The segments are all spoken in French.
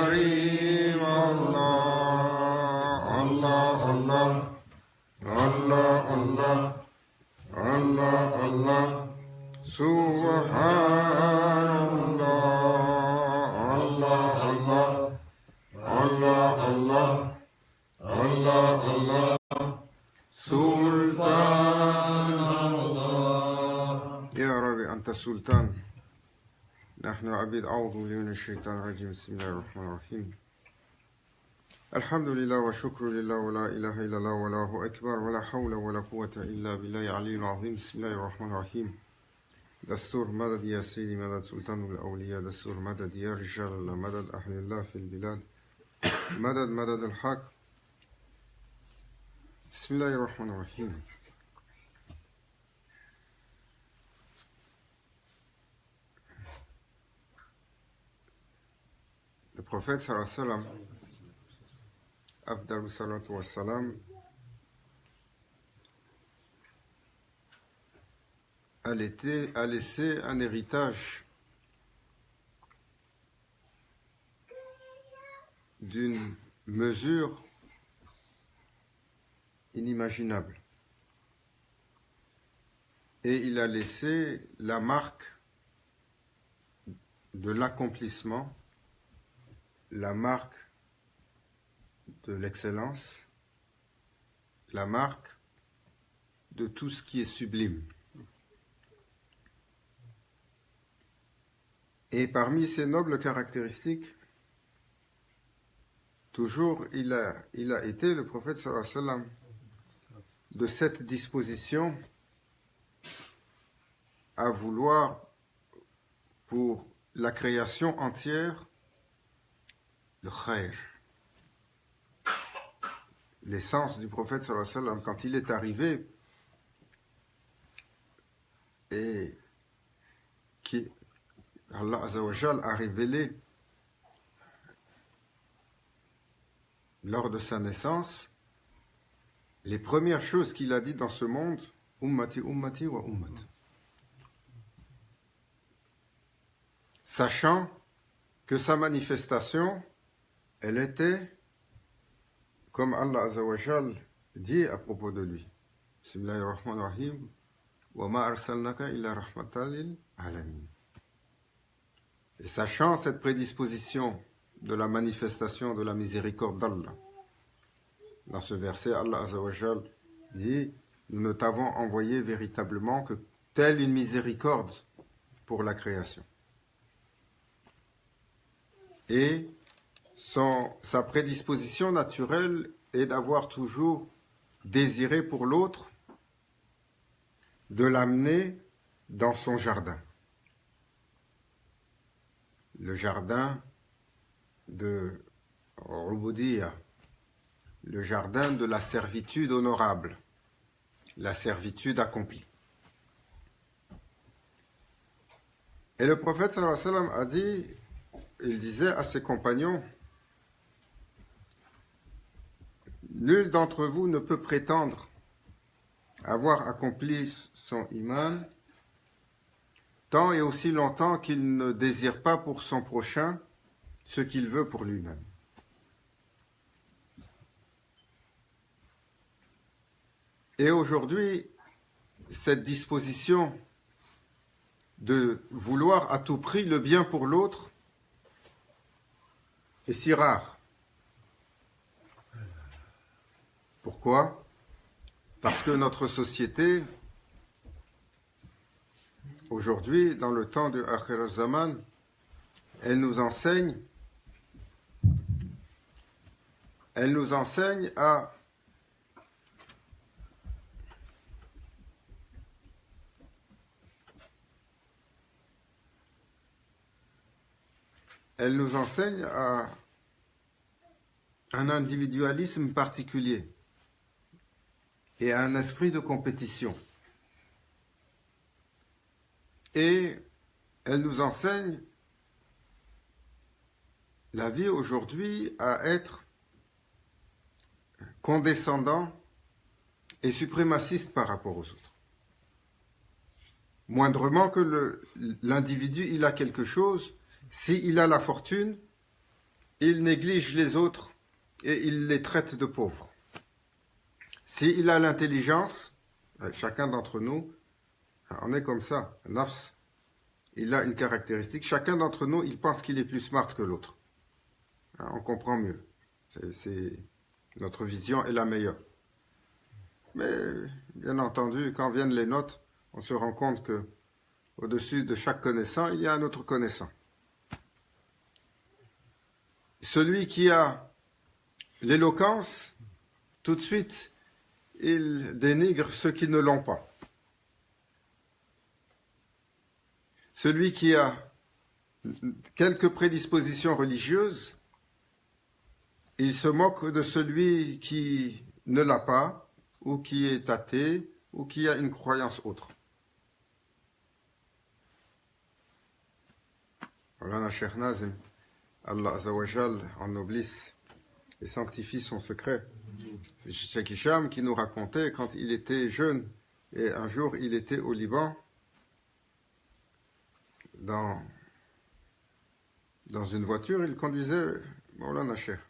كريم الله الله الله الله الله الله الله سبحان الله الله الله الله الله الله الله سلطان الله يا ربي أنت السلطان نحن عبيد أعوذ بالله من الشيطان الرجيم بسم الله الرحمن الرحيم الحمد لله والشكر لله ولا إله إلا الله والله أكبر ولا حول ولا قوة إلا بالله العلي العظيم بسم الله الرحمن الرحيم دستور مدد يا سيدي مدد سلطان الأولياء دستور مدد يا رجال الله مدد أهل الله في البلاد مدد مدد الحق بسم الله الرحمن الرحيم Le prophète sallallahu alayhi wa sallam, Afdalus salatu wa salam, a laissé un héritage d'une mesure inimaginable. Et il a laissé la marque de l'accomplissement, la marque de l'excellence, la marque de tout ce qui est sublime. Et parmi ces nobles caractéristiques, toujours il a été, le prophète sallallahu alayhi wa sallam, de cette disposition à vouloir pour la création entière le khair. L'essence du prophète sallallahu alayhi wa sallam, quand il est arrivé et qui Allah Azza wa Jal a révélé lors de sa naissance les premières choses qu'il a dit dans ce monde, ummati ummati wa ummat, sachant que sa manifestation, elle était comme Allah Azza wa Jal dit à propos de lui. Bismillahirrahmanirrahim. Wa ma arsalnaka illa rahmatan lil alamin. Et sachant cette prédisposition de la manifestation de la miséricorde d'Allah, dans ce verset, Allah Azza wa Jal dit: nous ne t'avons envoyé véritablement que telle une miséricorde pour la création. Et sa prédisposition naturelle est d'avoir toujours désiré pour l'autre de l'amener dans son jardin. Le jardin de Ubudiyya, le jardin de la servitude honorable, la servitude accomplie. Et le prophète sallallahu alayhi wa sallam a dit, il disait à ses compagnons: nul d'entre vous ne peut prétendre avoir accompli son iman tant et aussi longtemps qu'il ne désire pas pour son prochain ce qu'il veut pour lui-même. Et aujourd'hui, cette disposition de vouloir à tout prix le bien pour l'autre est si rare. Pourquoi ? Parce que notre société, aujourd'hui, dans le temps de Akhir al-Zaman, elle nous enseigne à un individualisme particulier et à un esprit de compétition. Et elle nous enseigne la vie aujourd'hui à être condescendant et suprémaciste par rapport aux autres. Moindrement que l'individu, il a quelque chose, s'il a la fortune, il néglige les autres et il les traite de pauvres. S'il a l'intelligence, chacun d'entre nous, on est comme ça, nafs, il a une caractéristique, chacun d'entre nous, il pense qu'il est plus smart que l'autre. On comprend mieux. Notre vision est la meilleure. Mais, bien entendu, quand viennent les notes, on se rend compte que au-dessus de chaque connaissant, il y a un autre connaissant. Celui qui a l'éloquence, tout de suite, il dénigre ceux qui ne l'ont pas. Celui qui a quelques prédispositions religieuses, il se moque de celui qui ne l'a pas, ou qui est athée, ou qui a une croyance autre. Voilà, Cheikh Nazim, Allah Azzawajal ennoblisse et sanctifie son secret. C'est Cheikh Hicham qui nous racontait quand il était jeune, et un jour il était au Liban, dans une voiture, il conduisait Maulana Cheikh.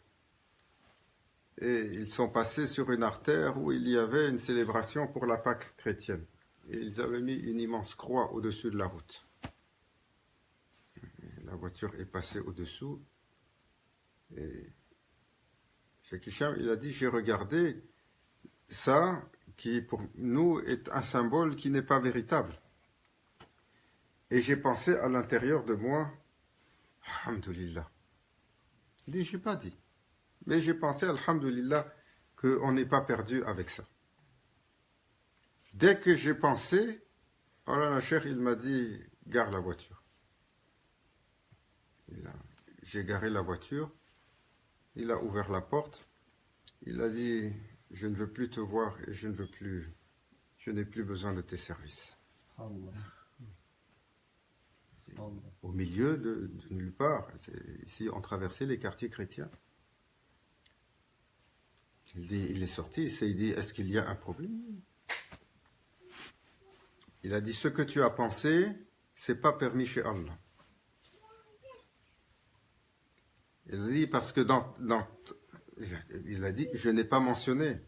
Et ils sont passés sur une artère où il y avait une célébration pour la Pâque chrétienne. Et ils avaient mis une immense croix au-dessus de la route. La voiture est passée au-dessous. Et Cheikh Hicham, il a dit, j'ai regardé ça qui pour nous est un symbole qui n'est pas véritable. Et j'ai pensé à l'intérieur de moi, alhamdulillah. Il dit, j'ai pas dit. Mais j'ai pensé, alhamdulillah, qu'on n'est pas perdu avec ça. Dès que j'ai pensé, Maulana Cheikh, il m'a dit, gare la voiture. J'ai garé la voiture, il a ouvert la porte, il a dit, je ne veux plus te voir et je n'ai plus besoin de tes services. Au milieu de nulle part. Ici, on traversait les quartiers chrétiens. Il est sorti, il dit, est-ce qu'il y a un problème? Il a dit, ce que tu as pensé, c'est pas permis chez Allah. Il a dit, parce que il a dit, je n'ai pas mentionné.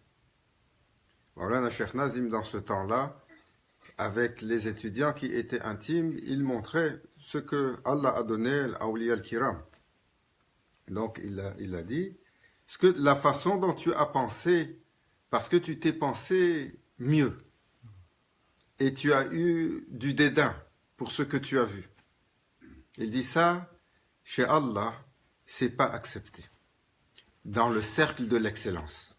Voilà, Cheikh Nazim, dans ce temps-là, avec les étudiants qui étaient intimes, il montrait ce que Allah a donné à Awliya al-Kiram. Donc, il a dit, la façon dont tu as pensé, parce que tu t'es pensé mieux, et tu as eu du dédain pour ce que tu as vu. Il dit ça, chez Allah, c'est pas accepté. Dans le cercle de l'excellence.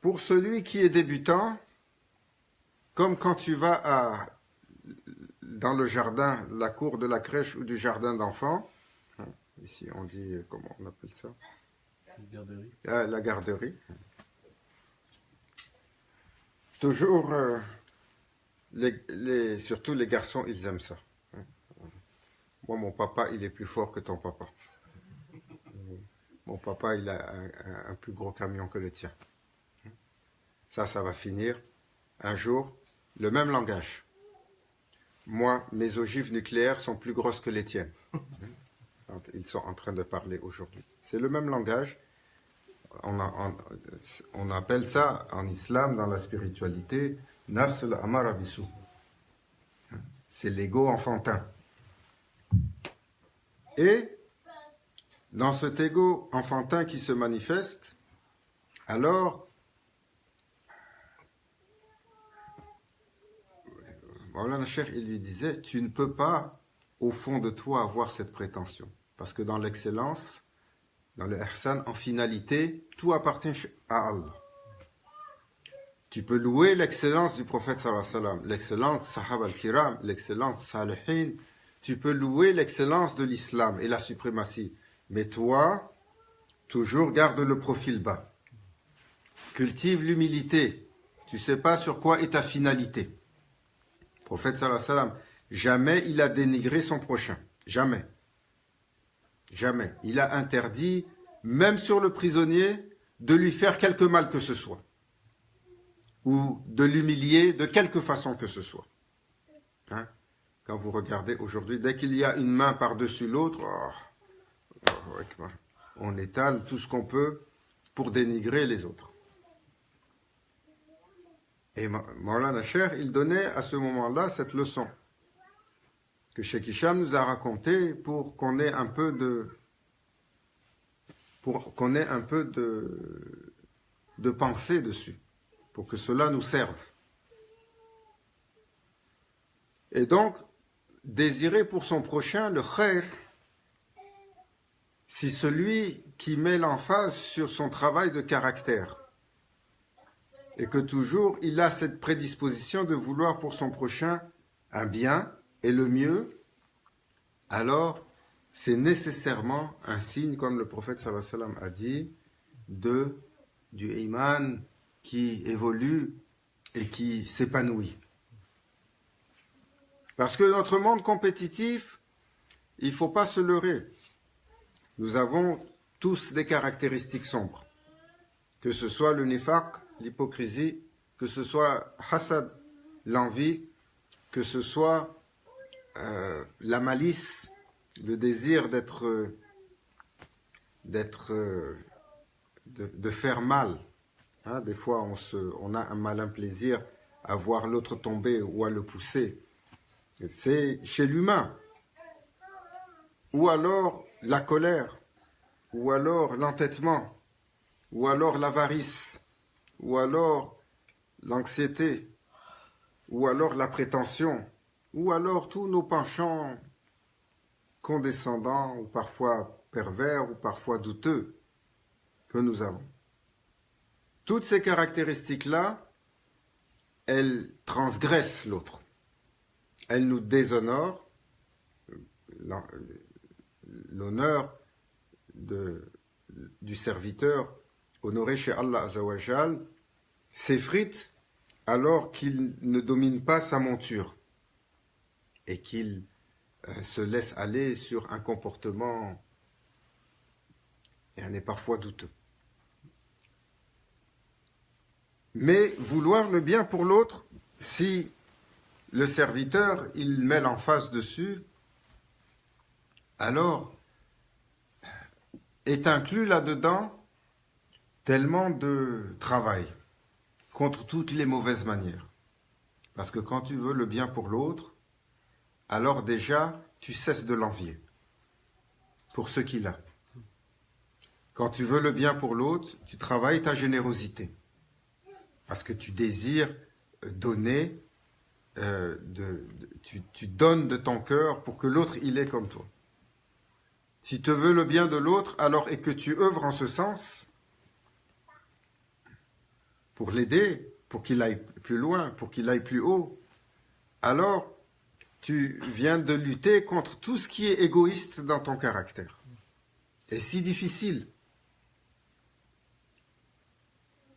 Pour celui qui est débutant, comme quand tu vas dans le jardin, la cour de la crèche ou du jardin d'enfants, ici on dit, comment on appelle ça? La garderie. La garderie. Toujours, surtout les garçons, ils aiment ça. Moi, mon papa, il est plus fort que ton papa. Mon papa, il a un plus gros camion que le tien. Ça va finir. Un jour, le même langage. Moi, mes ogives nucléaires sont plus grosses que les tiennes. Ils sont en train de parler aujourd'hui. C'est le même langage. On appelle ça, en islam, dans la spiritualité, nafs al-amara bisu. C'est l'ego enfantin. Et dans cet ego enfantin qui se manifeste, alors, Maulana Cheikh, il lui disait, tu ne peux pas, au fond de toi, avoir cette prétention. Parce que dans l'excellence, dans le ihsan, en finalité, tout appartient à Allah. Tu peux louer l'excellence du prophète sallallahu alayhi wa sallam, l'excellence sahaba al-kiram, l'excellence salihin. Tu peux louer l'excellence de l'islam et la suprématie. Mais toi, toujours garde le profil bas. Cultive l'humilité. Tu ne sais pas sur quoi est ta finalité. Le prophète sallallahu alayhi wa sallam, jamais il a dénigré son prochain. Jamais. Jamais. Il a interdit, même sur le prisonnier, de lui faire quelque mal que ce soit. Ou de l'humilier de quelque façon que ce soit. Quand vous regardez aujourd'hui, dès qu'il y a une main par-dessus l'autre, Allahu Akbar. On étale tout ce qu'on peut pour dénigrer les autres. Et Maulana Cheikh, il donnait à ce moment-là cette leçon que Cheikh Hicham nous a racontée pour qu'on ait un peu de pensée dessus, pour que cela nous serve. Et donc, désirer pour son prochain le khair, si celui qui met l'emphase sur son travail de caractère et que toujours il a cette prédisposition de vouloir pour son prochain un bien et le mieux, alors c'est nécessairement un signe, comme le prophète sallallahu alayhi wa sallam a dit, du iman qui évolue et qui s'épanouit. Parce que notre monde compétitif, il ne faut pas se leurrer. Nous avons tous des caractéristiques sombres. Que ce soit le nifaq, l'hypocrisie, que ce soit hasad, l'envie, que ce soit la malice, le désir de faire mal. Hein, des fois, on a un malin plaisir à voir l'autre tomber ou à le pousser. C'est chez l'humain. Ou alors la colère, ou alors l'entêtement, ou alors l'avarice, ou alors l'anxiété, ou alors la prétention, ou alors tous nos penchants condescendants, ou parfois pervers, ou parfois douteux que nous avons. Toutes ces caractéristiques-là, elles transgressent l'autre. Elles nous déshonorent. L'honneur du serviteur honoré chez Allah Azzawajal s'effrite alors qu'il ne domine pas sa monture et qu'il se laisse aller sur un comportement et un est parfois douteux. Mais vouloir le bien pour l'autre, si le serviteur, il met l'emphase dessus, alors est inclus là-dedans tellement de travail contre toutes les mauvaises manières. Parce que quand tu veux le bien pour l'autre, alors déjà, tu cesses de l'envier pour ce qu'il a. Quand tu veux le bien pour l'autre, tu travailles ta générosité. Parce que tu désires donner, tu donnes de ton cœur pour que l'autre, il est comme toi. Si tu veux le bien de l'autre, alors et que tu œuvres en ce sens, pour l'aider, pour qu'il aille plus loin, pour qu'il aille plus haut, alors tu viens de lutter contre tout ce qui est égoïste dans ton caractère. Et si difficile.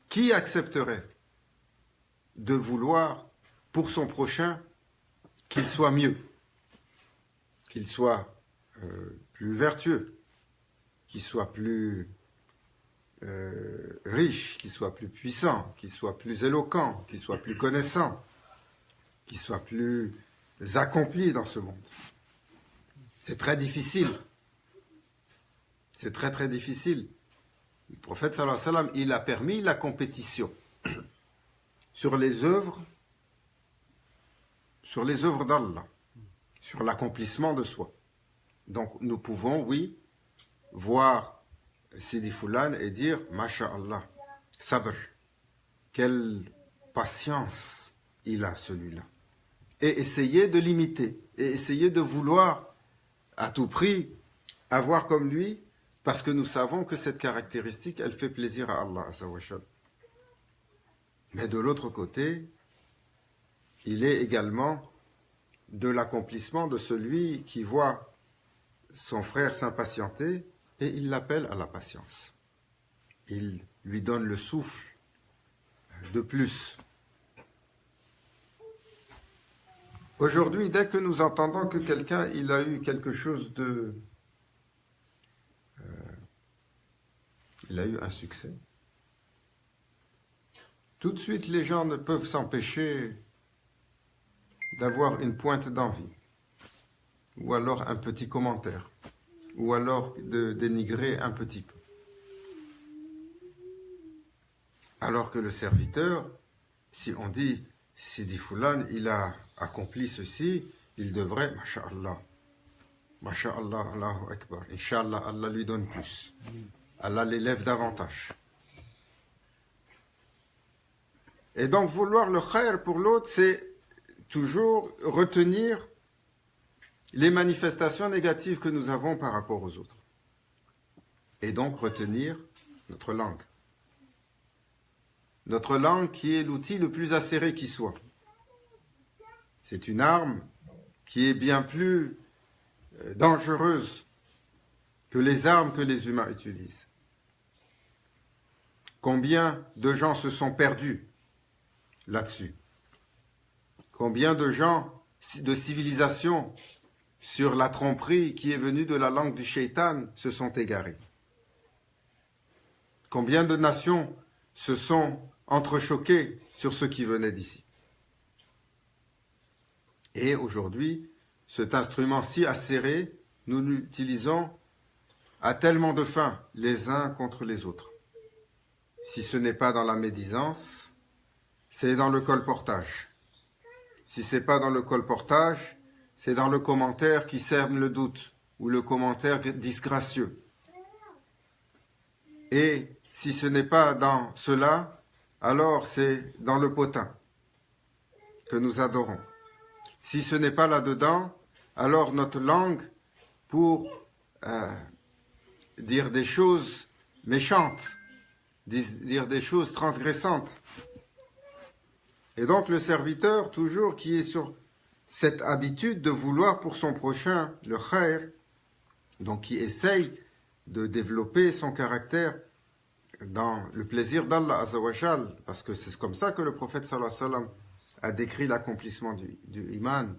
Qui accepterait de vouloir pour son prochain qu'il soit mieux, qu'il soit plus vertueux, qu'il soit plus riche, qu'il soit plus puissant, qu'il soit plus éloquent, qu'il soit plus connaissant, qu'il soit plus accompli dans ce monde. C'est très difficile. C'est très très difficile. Le prophète sallallahu alayhi wa sallam, il a permis la compétition sur les œuvres d'Allah, sur l'accomplissement de soi. Donc nous pouvons, oui, voir Sidi Foulan et dire « Masha'Allah, sabr, quelle patience il a celui-là » et essayer de l'imiter, et essayer de vouloir à tout prix avoir comme lui, parce que nous savons que cette caractéristique, elle fait plaisir à Allah Azza wa Jal. Mais de l'autre côté, il est également de l'accomplissement de celui qui voit son frère s'impatienter et il l'appelle à la patience. Il lui donne le souffle de plus. Aujourd'hui, dès que nous entendons que quelqu'un il a eu quelque chose de... il a eu un succès, tout de suite les gens ne peuvent s'empêcher d'avoir une pointe d'envie ou alors un petit commentaire. ou alors de dénigrer un petit peu. Alors que le serviteur, si on dit Sidi Foulan, il a accompli ceci, il devrait, masha'Allah, masha'Allah, Allahu Akbar, Inch'Allah, Allah lui donne plus. Allah l'élève davantage. Et donc vouloir le khair pour l'autre, c'est toujours retenir les manifestations négatives que nous avons par rapport aux autres. Et donc retenir notre langue. Notre langue qui est l'outil le plus acéré qui soit. C'est une arme qui est bien plus dangereuse que les armes que les humains utilisent. Combien de gens se sont perdus là-dessus? Combien de gens, de civilisations, sur la tromperie qui est venue de la langue du shaitan, se sont égarés? Combien de nations se sont entrechoquées sur ce qui venait d'ici? Et aujourd'hui, cet instrument si acéré, nous l'utilisons à tellement de fins, les uns contre les autres. Si ce n'est pas dans la médisance, c'est dans le colportage. Si ce n'est pas dans le colportage, c'est dans le commentaire qui sème le doute, ou le commentaire disgracieux. Et si ce n'est pas dans cela, alors c'est dans le potin que nous adorons. Si ce n'est pas là-dedans, alors notre langue, pour dire des choses méchantes, dire des choses transgressantes. Et donc le serviteur, toujours qui est sur cette habitude de vouloir pour son prochain le khair, donc qui essaye de développer son caractère dans le plaisir d'Allah Azzawajal, parce que c'est comme ça que le prophète sallallahu alayhi wa sallam a décrit l'accomplissement du iman.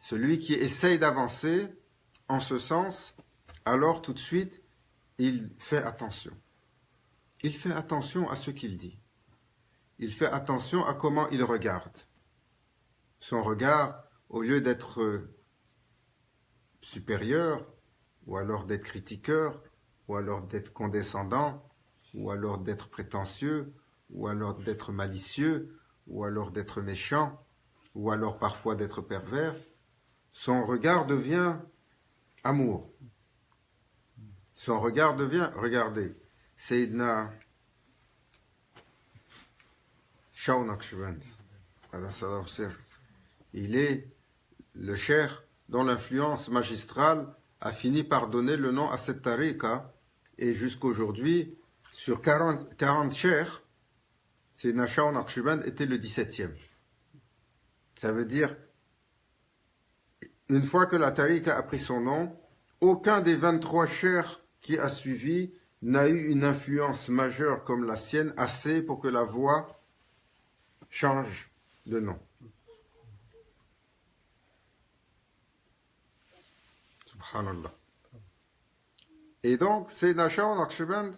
Celui qui essaye d'avancer en ce sens, alors tout de suite, il fait attention. Il fait attention à ce qu'il dit. Il fait attention à comment il regarde. Son regard, au lieu d'être supérieur, ou alors d'être critiqueur, ou alors d'être condescendant, ou alors d'être prétentieux, ou alors d'être malicieux, ou alors d'être méchant, ou alors parfois d'être pervers, son regard devient amour. Son regard devient, regardez, Sayyidina Shah Naqshband, il est le cheikh dont l'influence magistrale a fini par donner le nom à cette tariqa, et jusqu'aujourd'hui, sur 40 cheikhs, Sayyidina Shah Naqshband était le 17e. Ça veut dire, une fois que la tariqa a pris son nom, aucun des 23 cheikhs qui a suivi n'a eu une influence majeure comme la sienne, assez pour que la voix change de nom. Subhanallah. Et donc, Sayyidina Shah Naqshband,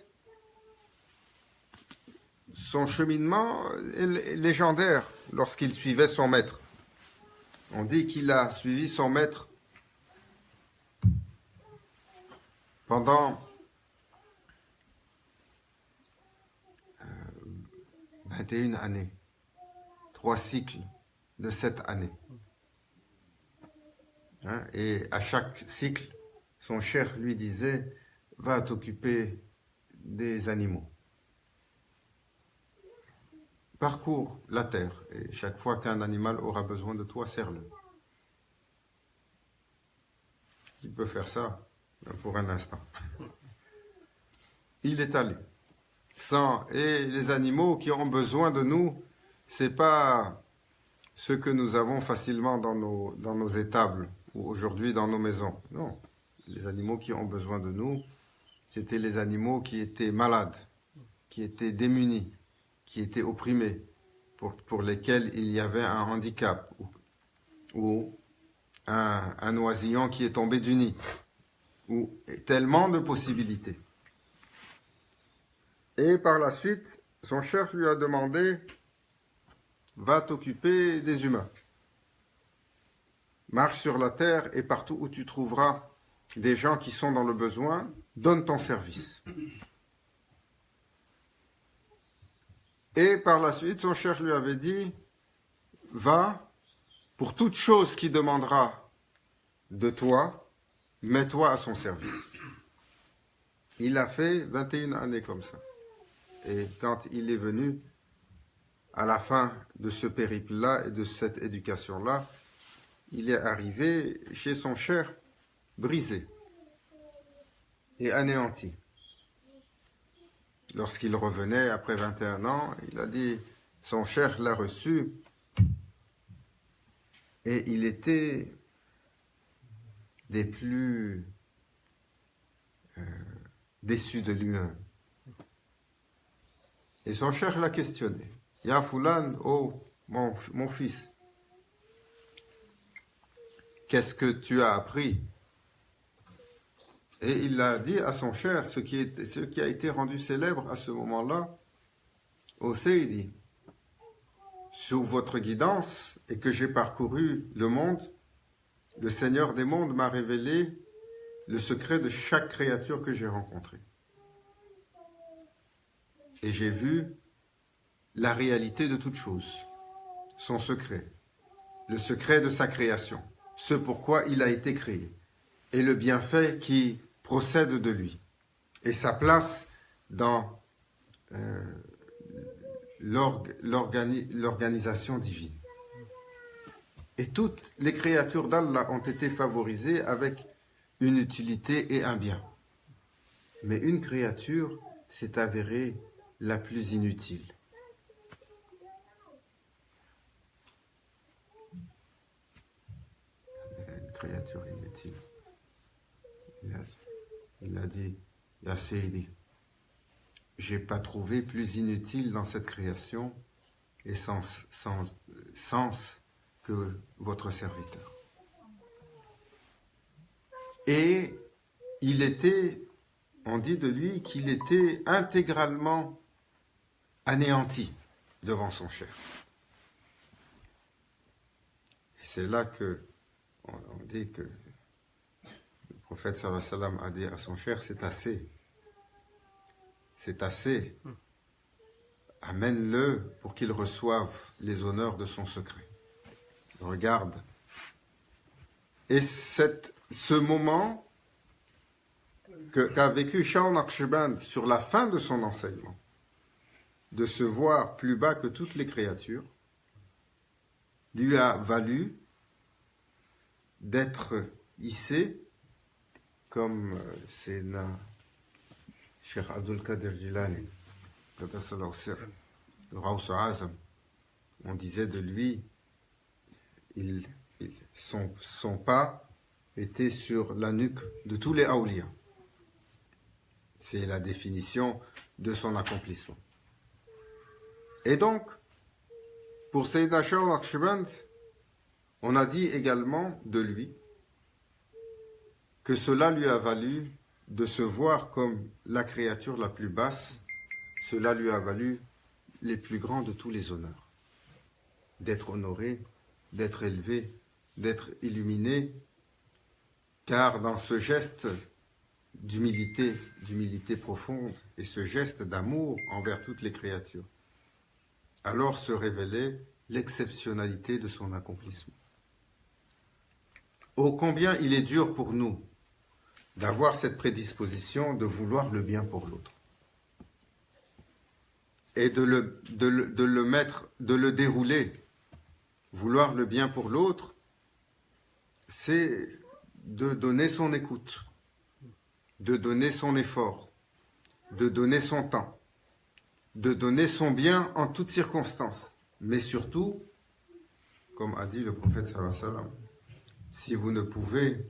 son cheminement est légendaire lorsqu'il suivait son maître. On dit qu'il a suivi son maître pendant 21 années, 3 cycles de 7 années. Et à chaque cycle, son cheikh lui disait « Va t'occuper des animaux. Parcours la terre, et chaque fois qu'un animal aura besoin de toi, serre-le. » Il peut faire ça pour un instant. Il est allé. Et les animaux qui ont besoin de nous, c'est pas ceux que nous avons facilement dans nos étables ou aujourd'hui dans nos maisons. Non, les animaux qui ont besoin de nous, c'était les animaux qui étaient malades, qui étaient démunis, qui étaient opprimés, pour lesquels il y avait un handicap ou un oisillon qui est tombé du nid, ou tellement de possibilités. Et par la suite, son chef lui a demandé « Va t'occuper des humains. Marche sur la terre et partout où tu trouveras des gens qui sont dans le besoin, donne ton service. Et par la suite, son cheikh lui avait dit, va, pour toute chose qui demandera de toi, mets-toi à son service. Il a fait 21 années comme ça. Et quand il est venu, à la fin de ce périple-là et de cette éducation-là, il est arrivé chez son cheikh brisé et anéanti. Lorsqu'il revenait après 21 ans, il a dit, son cheikh l'a reçu et il était des plus déçu de lui-même. Et son cheikh l'a questionné. Ya Fulan, oh mon fils, qu'est-ce que tu as appris? Et il a dit à son cheikh ce qui a été rendu célèbre à ce moment-là au Seydi. Sous votre guidance et que j'ai parcouru le monde, le Seigneur des mondes m'a révélé le secret de chaque créature que j'ai rencontrée. Et j'ai vu la réalité de toute chose, son secret, le secret de sa création, ce pourquoi il a été créé, et le bienfait qui procède de lui, et sa place dans l'organisation divine. Et toutes les créatures d'Allah ont été favorisées avec une utilité et un bien. Mais une créature s'est avérée la plus inutile. Une créature inutile. Il a dit, Ya Seydi, j'ai pas trouvé plus inutile dans cette création et sans sens que votre serviteur. Et il était, on dit de lui qu'il était intégralement anéanti devant son cheikh. Et c'est là que on dit que le prophète sallallahu alayhi wa sallam a dit à son cheikh, c'est assez. C'est assez. Amène-le pour qu'il reçoive les honneurs de son secret. Regarde. Et ce moment qu'a vécu Shah Naqshband sur la fin de son enseignement, de se voir plus bas que toutes les créatures, lui a valu d'être hissé comme Sayyidina Cheikh Abdul Qadir Jilani, le Ghaus Azam. On disait de lui, son pas était sur la nuque de tous les awliya. C'est la définition de son accomplissement. Et donc, pour Sayyidina Shah Naqshband, on a dit également de lui que cela lui a valu de se voir comme la créature la plus basse, cela lui a valu les plus grands de tous les honneurs. D'être honoré, d'être élevé, d'être illuminé, car dans ce geste d'humilité profonde et ce geste d'amour envers toutes les créatures, alors se révélait l'exceptionnalité de son accomplissement. Ô combien il est dur pour nous d'avoir cette prédisposition de vouloir le bien pour l'autre et de le dérouler. Vouloir le bien pour l'autre, c'est de donner son écoute, de donner son effort, de donner son temps, de donner son bien en toutes circonstances. Mais surtout, comme a dit le prophète sallallahu alayhi wa sallam, si vous ne pouvez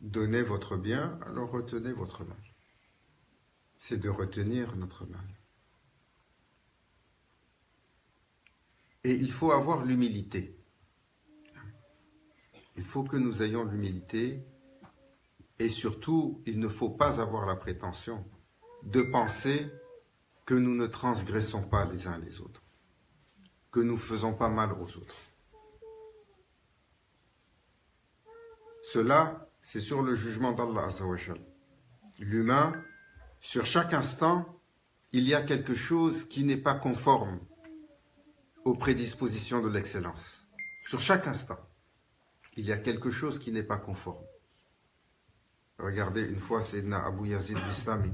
donner votre bien, alors retenez votre mal. C'est de retenir notre mal. Et il faut avoir l'humilité. Il faut que nous ayons l'humilité et surtout, il ne faut pas avoir la prétention de penser que nous ne transgressons pas les uns les autres, que nous ne faisons pas mal aux autres. Cela c'est sur le jugement d'Allah Azza wa Jal. L'humain, sur chaque instant, il y a quelque chose qui n'est pas conforme aux prédispositions de l'excellence. Sur chaque instant, il y a quelque chose qui n'est pas conforme. Regardez, une fois, Sayyidina Abu Yazid Bistami,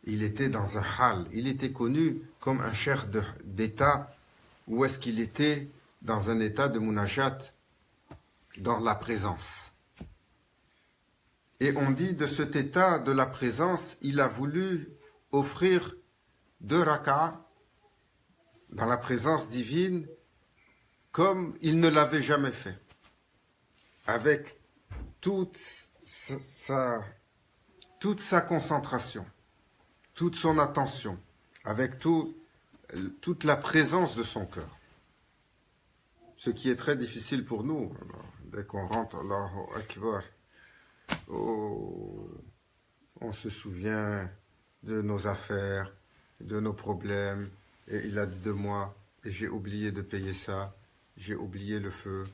il était dans un hal, il était connu comme un cheikh d'État, où est-ce qu'il était dans un état de munajat, dans la présence. Et on dit de cet état de la présence, il a voulu offrir 2 rak'a dans la présence divine comme il ne l'avait jamais fait, avec toute sa concentration, toute son attention, avec toute la présence de son cœur. Ce qui est très difficile pour nous. Alors, dès qu'on rentre, Allahu Akbar, on se souvient de nos affaires, de nos problèmes, et il a dit de moi, et j'ai oublié de payer ça, j'ai oublié le feu,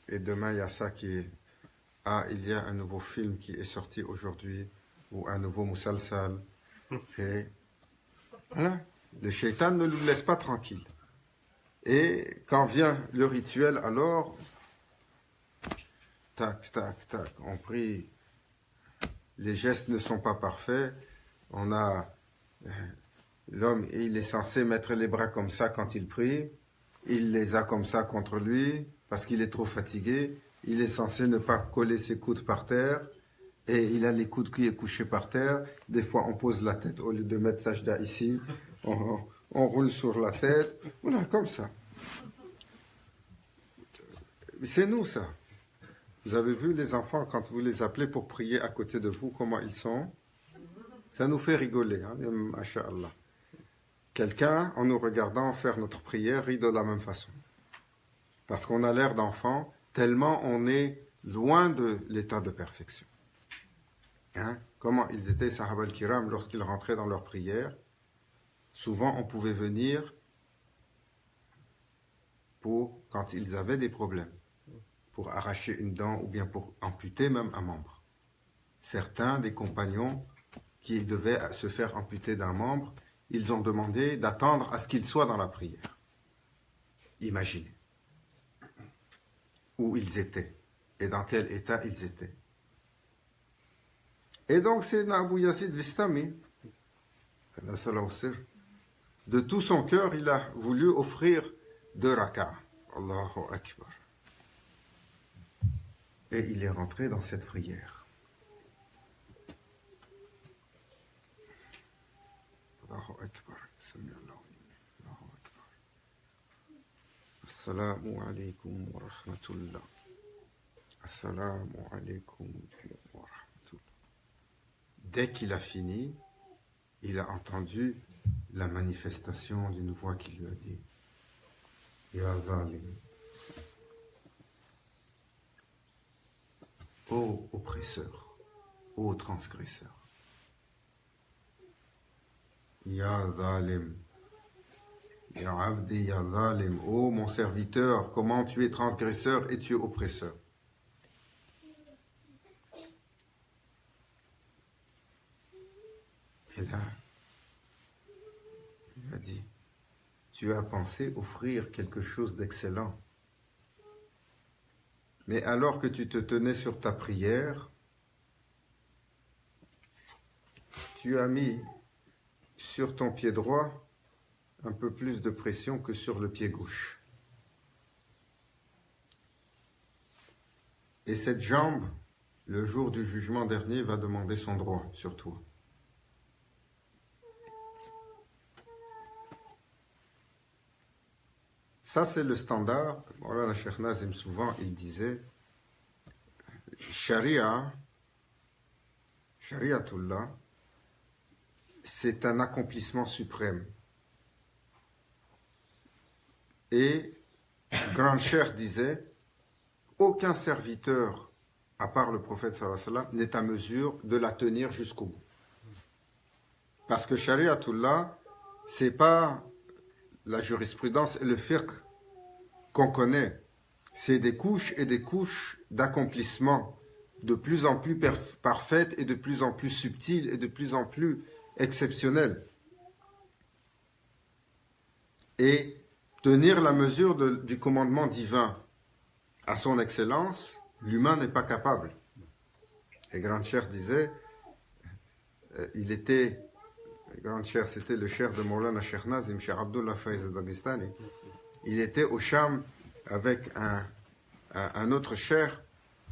et demain il y a ça qui est... Ah, il y a un nouveau film qui est sorti aujourd'hui, ou un nouveau musalsal, et voilà, le shaitan ne nous laisse pas tranquille. Et quand vient le rituel, alors, tac, tac, tac, on prie, les gestes ne sont pas parfaits, on a... L'homme, il est censé mettre les bras comme ça quand il prie, il les a comme ça contre lui, parce qu'il est trop fatigué, il est censé ne pas coller ses coudes par terre, et il a les coudes qui est couché par terre, des fois on pose la tête, au lieu de mettre sajda ici, on roule sur la tête, voilà, comme ça. C'est nous ça. Vous avez vu les enfants, quand vous les appelez pour prier à côté de vous, comment ils sont? Ça nous fait rigoler, hein, masha'Allah. Quelqu'un, en nous regardant faire notre prière, rit de la même façon. Parce qu'on a l'air d'enfant, tellement on est loin de l'état de perfection. Hein? Comment ils étaient, Sahaba al-Kiram, lorsqu'ils rentraient dans leur prière, souvent on pouvait venir pour, quand ils avaient des problèmes, pour arracher une dent ou bien pour amputer même un membre. Certains des compagnons qui devaient se faire amputer d'un membre, ils ont demandé d'attendre à ce qu'ils soient dans la prière. Imaginez où ils étaient et dans quel état ils étaient. Et donc c'est Abu Yazid Bistami, de tout son cœur, il a voulu offrir 2 rak'a. Allahu Akbar. Et il est rentré dans cette prière. Allahu Akbar. Allahu Akbar. Assalamu alaikum wa rahmatullah. Assalamu alaikum wa rahmatullah. Dès qu'il a fini, il a entendu la manifestation d'une voix qui lui a dit Ya zalim, ô oppresseur, ô transgresseur. Ya zalim, Ya abdi, ya zalim, ô mon serviteur, comment tu es transgresseur et tu es oppresseur. Et là, il a dit, tu as pensé offrir quelque chose d'excellent. Mais alors que tu te tenais sur ta prière, tu as mis sur ton pied droit un peu plus de pression que sur le pied gauche. Et cette jambe, le jour du jugement dernier, va demander son droit sur toi. Ça, c'est le standard. Voilà, le Cheikh Nazim, souvent, il disait Shariatullah, c'est un accomplissement suprême. Et Grand Cheikh disait aucun serviteur, à part le prophète sallallahu alayhi wa sallam, n'est à mesure de la tenir jusqu'au bout. Parce que Shariatullah, c'est pas la jurisprudence et le fiqh qu'on connaît, c'est des couches et des couches d'accomplissement de plus en plus parfaite et de plus en plus subtile et de plus en plus exceptionnelle. Et tenir la mesure du commandement divin à son excellence, l'humain n'est pas capable. Et Grand Cheikh disait, Grand Cheikh, c'était le cheikh de Maulana Cheikh Nazim, Cheikh Abdullah Faiz Dagestani. Il était au Cham avec un autre cheikh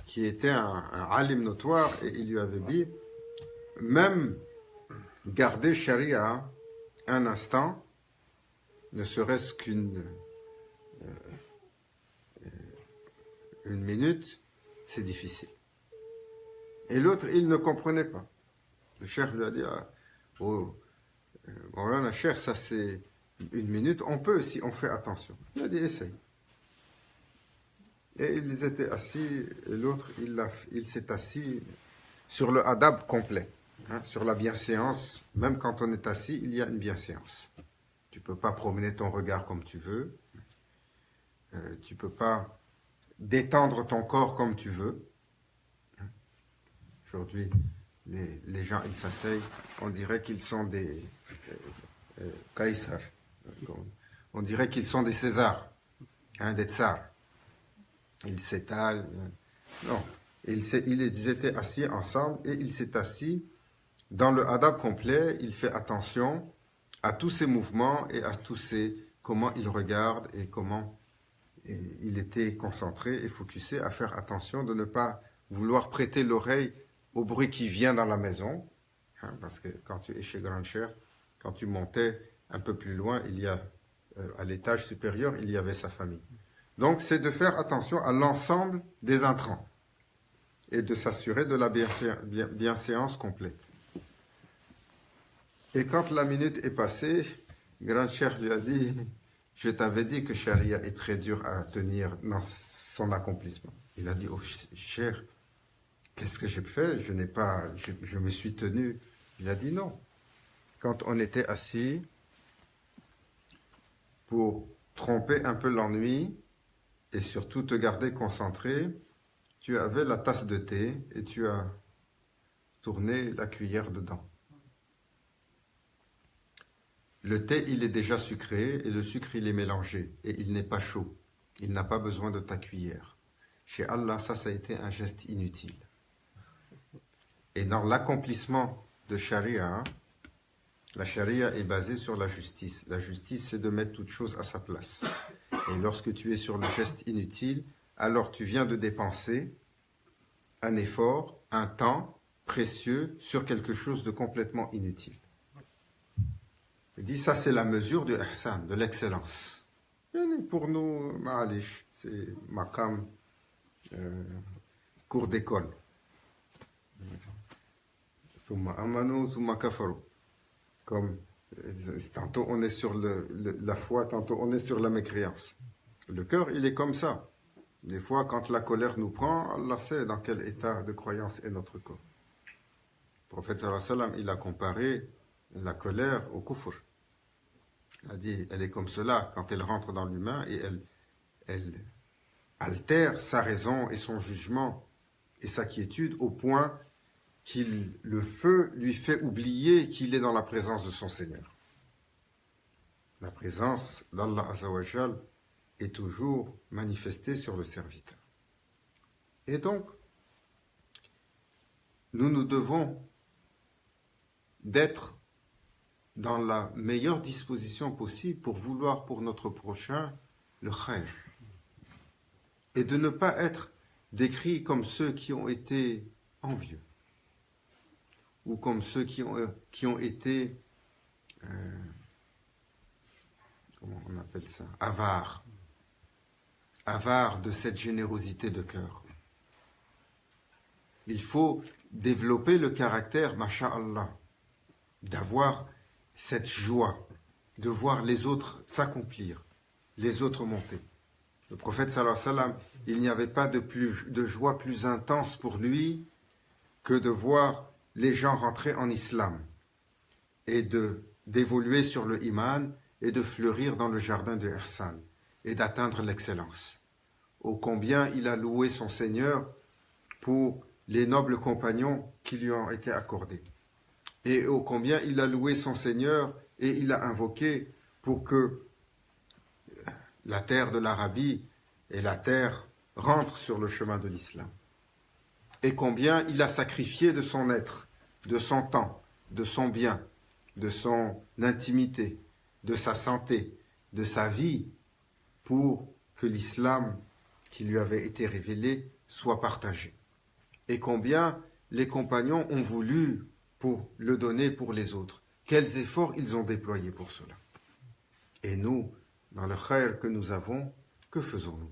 qui était un alim notoire, et il lui avait dit, même garder Sharia un instant, ne serait-ce qu'une minute, c'est difficile. Et l'autre, il ne comprenait pas. Le cheikh lui a dit, Maulana Cheikh, ça c'est une minute, on peut si on fait attention. Il a dit, essaye. Et ils étaient assis, et l'autre, il s'est assis sur le adab complet, sur la bienséance. Même quand on est assis, il y a une bienséance. Tu ne peux pas promener ton regard comme tu veux. Tu ne peux pas détendre ton corps comme tu veux. Aujourd'hui, les gens, ils s'asseyent, on dirait qu'ils sont des Caïsars. On dirait qu'ils sont des Césars, des tsars. Ils s'étalent. Non, ils étaient assis ensemble et il s'est assis dans le adab complet. Il fait attention à tous ses mouvements et à comment il regarde et comment il était concentré et focusé à faire attention de ne pas vouloir prêter l'oreille au bruit qui vient dans la maison, parce que quand tu es chez Grand Cheikh, quand tu montais un peu plus loin, à l'étage supérieur, il y avait sa famille. Donc, c'est de faire attention à l'ensemble des intrants et de s'assurer de la bienséance complète. Et quand la minute est passée, Grand Cheikh lui a dit, je t'avais dit que Sharia est très dur à tenir dans son accomplissement. Il a dit, oh Cheikh, qu'est-ce que j'ai fait? Je me suis tenu. Il a dit non. Quand on était assis, pour tromper un peu l'ennui et surtout te garder concentré, tu avais la tasse de thé et tu as tourné la cuillère dedans. Le thé, il est déjà sucré et le sucre, il est mélangé et il n'est pas chaud. Il n'a pas besoin de ta cuillère. Chez Allah, ça a été un geste inutile. Et dans l'accomplissement de Sharia, la Sharia est basée sur la justice. La justice, c'est de mettre toute chose à sa place. Et lorsque tu es sur le geste inutile, alors tu viens de dépenser un effort, un temps précieux sur quelque chose de complètement inutile. Il dit, ça c'est la mesure du ihsan, de l'excellence. Et pour nous, ma'alish, c'est makam, cours d'école. Comme tantôt on est sur la foi, tantôt on est sur la mécréance. Le cœur, il est comme ça. Des fois, quand la colère nous prend, Allah sait dans quel état de croyance est notre corps. Le prophète sallallahu alayhi wa sallam, il a comparé la colère au kufr. Il a dit, elle est comme cela quand elle rentre dans l'humain et elle altère sa raison et son jugement et sa quiétude au point le feu lui fait oublier qu'il est dans la présence de son Seigneur. La présence d'Allah Azzawajal est toujours manifestée sur le serviteur. Et donc, nous devons d'être dans la meilleure disposition possible pour vouloir pour notre prochain le khayr. Et de ne pas être décrits comme ceux qui ont été envieux. Ou comme ceux qui ont été, comment on appelle ça, avares de cette générosité de cœur. Il faut développer le caractère, masha'Allah, d'avoir cette joie, de voir les autres s'accomplir, les autres monter. Le prophète sallallahu alayhi wa sallam, il n'y avait pas de joie plus intense pour lui que de voir les gens rentrer en islam et d'évoluer sur le iman et de fleurir dans le jardin de ihsan et d'atteindre l'excellence. Ô combien il a loué son Seigneur pour les nobles compagnons qui lui ont été accordés. Et ô combien il a loué son Seigneur et il a invoqué pour que la terre de l'Arabie et la terre rentrent sur le chemin de l'islam. Et combien il a sacrifié de son être, de son temps, de son bien, de son intimité, de sa santé, de sa vie, pour que l'islam qui lui avait été révélé soit partagé. Et combien les compagnons ont voulu pour le donner pour les autres. Quels efforts ils ont déployés pour cela. Et nous, dans le khair que nous avons, que faisons-nous?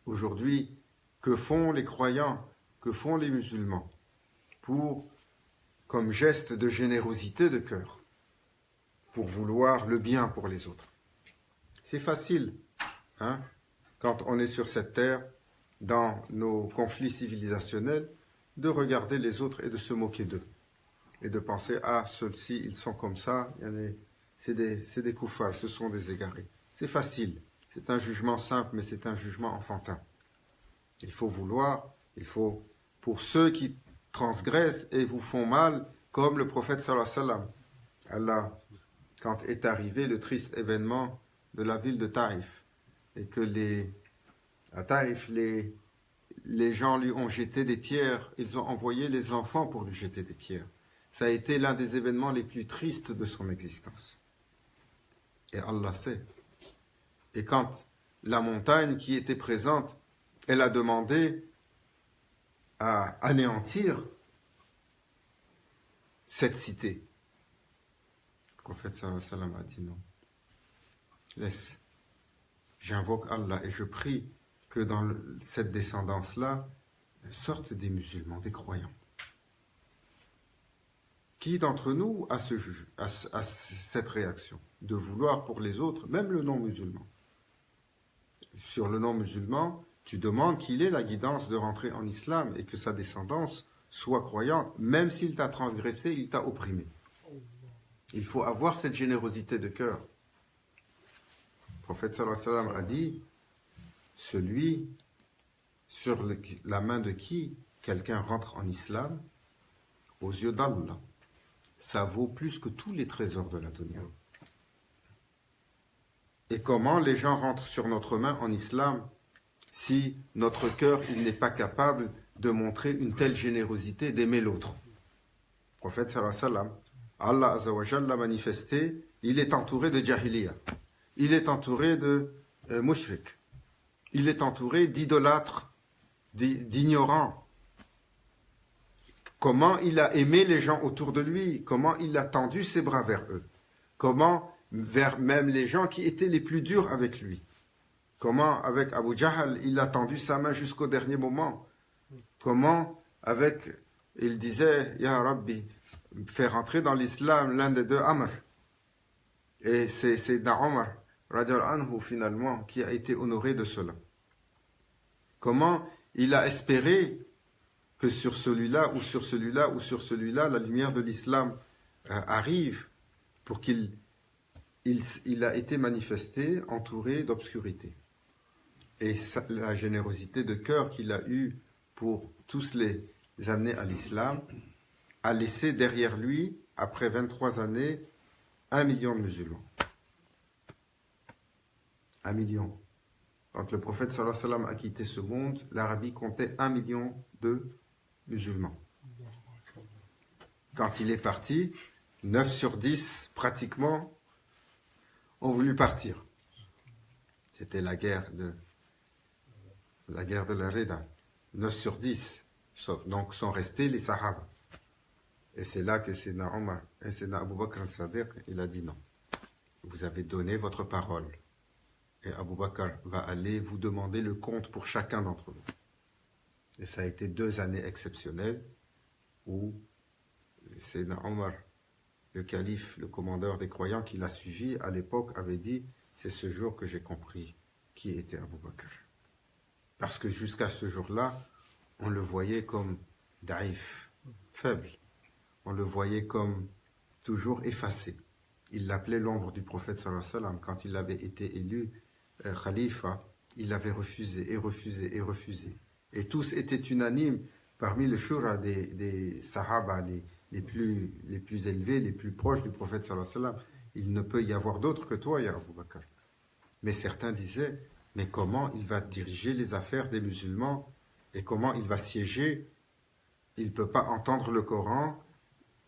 Aujourd'hui, que font les croyants, que font les musulmans pour, comme geste de générosité de cœur, pour vouloir le bien pour les autres? C'est facile, hein, quand on est sur cette terre, dans nos conflits civilisationnels, de regarder les autres et de se moquer d'eux. Et de penser, ah, ceux-ci, ils sont comme ça, c'est des koufars, ce sont des égarés. C'est facile, c'est un jugement simple, mais c'est un jugement enfantin. Il faut vouloir, pour ceux qui transgressent et vous font mal, comme le prophète sallallahu alayhi wa sallam, Allah, quand est arrivé le triste événement de la ville de Taïf, et que à Taïf, les gens lui ont jeté des pierres, ils ont envoyé les enfants pour lui jeter des pierres. Ça a été l'un des événements les plus tristes de son existence. Et Allah sait. Et quand la montagne qui était présente, elle a demandé à anéantir cette cité, le prophète sallallahu alayhi wa sallam a dit non. Laisse. J'invoque Allah et je prie que dans cette descendance-là sortent des musulmans, des croyants. Qui d'entre nous a cette réaction de vouloir pour les autres, même le non-musulman? Sur le non-musulman, tu demandes qu'il ait la guidance de rentrer en islam et que sa descendance soit croyante, même s'il t'a transgressé, il t'a opprimé. Il faut avoir cette générosité de cœur. Le prophète sallallahu alayhi wa sallam a dit, celui sur la main de qui quelqu'un rentre en islam, aux yeux d'Allah, ça vaut plus que tous les trésors de la dunya. Et comment les gens rentrent sur notre main en islam si notre cœur il n'est pas capable de montrer une telle générosité, d'aimer l'autre? Le prophète sallallahu alayhi wa sallam, Allah azza wa jalla l'a manifesté, il est entouré de jahiliya, il est entouré de mushrik, il est entouré d'idolâtres, d'ignorants. Comment il a aimé les gens autour de lui, comment il a tendu ses bras vers eux, comment vers même les gens qui étaient les plus durs avec lui. Comment avec Abu Jahl, il a tendu sa main jusqu'au dernier moment. Comment il disait, Ya Rabbi, faire entrer dans l'islam l'un des deux Amr. Et c'est Sayyidina Omar, radiallahu anhu, finalement, qui a été honoré de cela. Comment il a espéré que sur celui-là, ou sur celui-là, ou sur celui-là, la lumière de l'islam arrive pour qu'il a été manifesté, entouré d'obscurité. Et la générosité de cœur qu'il a eue pour tous les amener à l'islam a laissé derrière lui, après 23 années, 1 million de musulmans. 1 million. Quand le prophète sallallahu alayhi wa sallam a quitté ce monde, l'Arabie comptait 1 million de musulmans. Quand il est parti, 9 sur 10, pratiquement, ont voulu partir. C'était la guerre de la Rida. 9 sur 10, donc sont restés les Sahaba. Et c'est là que Sayyidina Omar et Sayyidina Abu Bakr al-Sadiq, il a dit non. Vous avez donné votre parole. Et Abu Bakr va aller vous demander le compte pour chacun d'entre vous. Et ça a été 2 années exceptionnelles où Sayyidina Omar, le calife, le commandeur des croyants qui l'a suivi à l'époque, avait dit « C'est ce jour que j'ai compris qui était Abu Bakr. » Parce que jusqu'à ce jour-là, on le voyait comme daïf, faible. On le voyait comme toujours effacé. Il l'appelait l'ombre du prophète sallallahu alayhi wa sallam. Quand il avait été élu khalifa, il avait refusé et refusé et refusé. Et tous étaient unanimes parmi les shura des sahaba les plus élevés, les plus proches du prophète sallallahu alayhi wa sallam, il ne peut y avoir d'autre que toi, ya Abu Bakr. Mais certains disaient, mais comment il va diriger les affaires des musulmans et comment il va siéger? Il ne peut pas entendre le Coran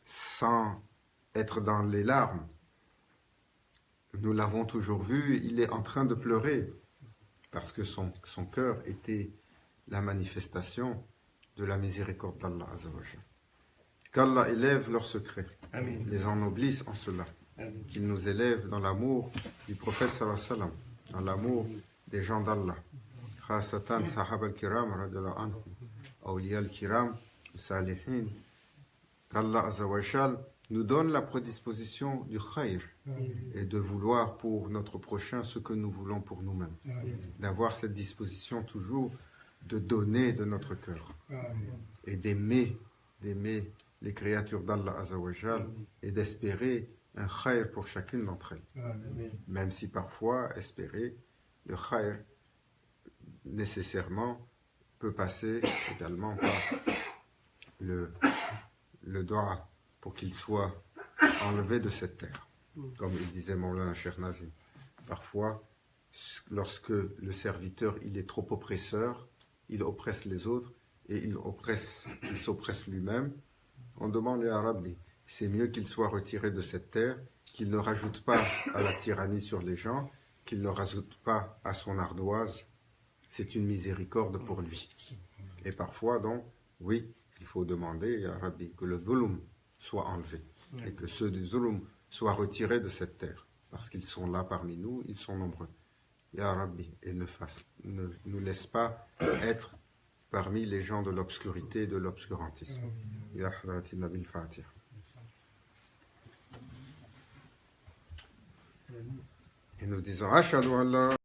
sans être dans les larmes. Nous l'avons toujours vu, il est en train de pleurer parce que son cœur était la manifestation de la miséricorde d'Allah Azzawajal. Qu'Allah élève leurs secrets, Amen. les ennoblisse en cela, Amen. qu'il nous élève dans l'amour du prophète sallallahu alayhi wa sallam, dans l'amour des gens d'Allah. Khasatan sahaba al-kiram, radiyallahu anhum, awliya al-kiram, salihin. Qu'Allah Azzawajal nous donne la prédisposition du khayr et de vouloir pour notre prochain ce que nous voulons pour nous-mêmes. D'avoir cette disposition toujours de donner de notre cœur et d'aimer les créatures d'Allah Azzawajal et d'espérer un khayr pour chacune d'entre elles. Même si parfois espérer le khayr nécessairement peut passer également par le dua pour qu'il soit enlevé de cette terre. Comme il disait Maulana Cheikh Nazim. Parfois, lorsque le serviteur il est trop oppresseur, il oppresse les autres et il s'oppresse lui-même, on demande à Rabbi, c'est mieux qu'il soit retiré de cette terre, qu'il ne rajoute pas à la tyrannie sur les gens, qu'il ne rajoute pas à son ardoise. C'est une miséricorde pour lui. Et parfois, donc, oui, il faut demander à Rabbi que le zulum soit enlevé et que ceux du zulum soient retirés de cette terre parce qu'ils sont là parmi nous, ils sont nombreux. Ya Rabbi, et ne nous laisse pas être parmi les gens de l'obscurité et de l'obscurantisme. Ya Hadrati Nabil Fatih. Et nous disons Ashhadu an la